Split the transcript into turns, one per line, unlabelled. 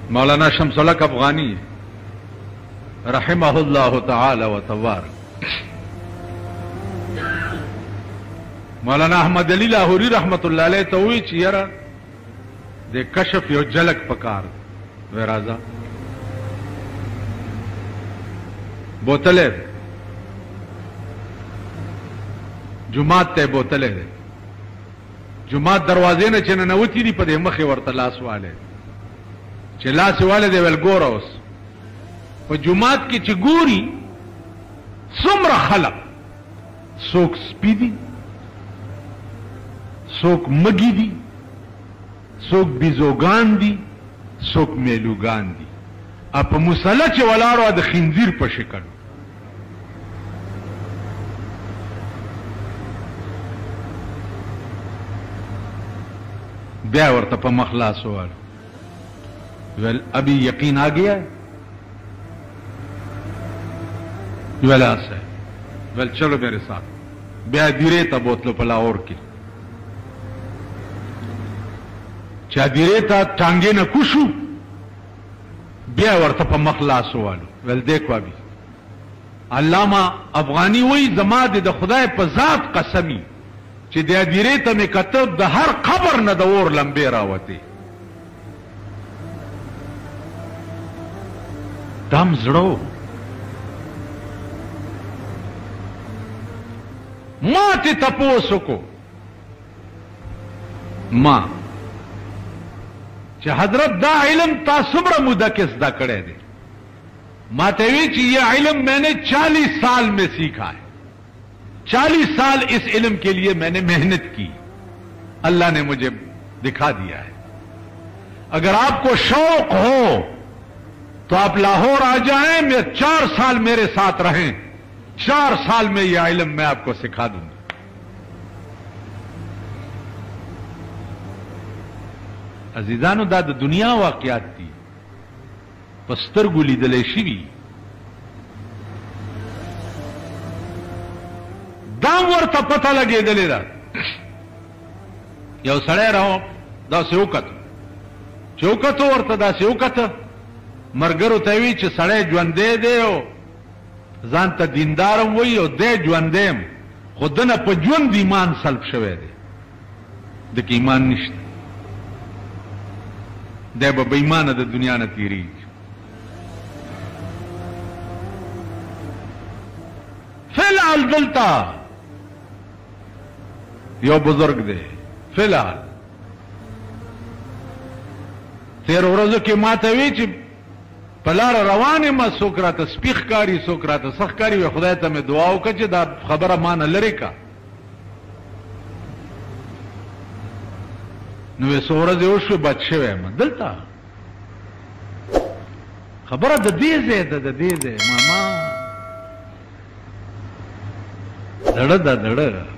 مولانا شمس الحق افغانی رحمه الله تعالی و تبارک، مولانا احمد علی لاہوری رحمت الله علیه ته وی چې یاره د کشف یو جلک پکار و راځه بوتله جمعات ته بوتله ده جمعات دروازې نه چې ننوتی دي په دې مخې ورته لاس واله چې لاس واله دی ول ګوره اوس په جمعات کې چې ګوري څومره خلق څوک سپي دي څوک مګي دي څوک بیزوګان دي څوک میلوګان دي په مصلی چې ولاړو د خنزیر په شکل بیا ورته په مخلاص وویل ویل ابھی یقین آ گیا ویل ایسا ویل چلو میرے ساتھ بیا دیرے تا بوتلو په لاهور کې چا دیرے تا ټانګې نه کوشو بیا ورته په مخلاص ووالو ویل دیکھو ابھی علامہ افغانی وی زما د خدای په ذات قسمی چې د دیرې ته مې کتب د هر قبر نه د اور لمبې راوتې دم زړو ما ته تپوس وکړو ما چې حضرت دا علم تا څومره موده کې زده کړی دی ما ته وی چې یہ علم میں نے 40 سال میں سیکھا ہے 40 سال اس علم کے لیے میں نے محنت کی اللہ نے مجھے دکھا دیا ہے اگر آپ کو شوق ہو تو آپ لاہور آ جائیں میں 4 سال میرے ساتھ رہیں 4 سال میں یہ علم میں آپ کو سکھا دوں گا عزیزانو دا د دنیا واقعات دي پسترګو لیدلې شوي دا ورته پته لګېدلې ده یو سړی راو داسې وکتو چې وکتو ورته داسې وکته مرګرو ته وی چې سړی ژوندی دی او ځان ته دیندارم وایي او دی ژوندی یم خو دنه په ژوند ایمان سلب شوی دی دکې ایمان نشته دی به بې ایمانه د دنیا نه تېرېږي فلحال دلته یو بزرگ دی فلحال تیر ورځو کې ما ته وی چې په لاره روان یم څوک راته سپي ښکاري څوک راته څه ښکاري وی خدای ته مې دعا وکړه چې دا خبره مانه لرې کا نو یې څو ورځې وشوې بد شوی یم دلته خبره د دې ځای ده د دې ځای ماما دړه ده دړه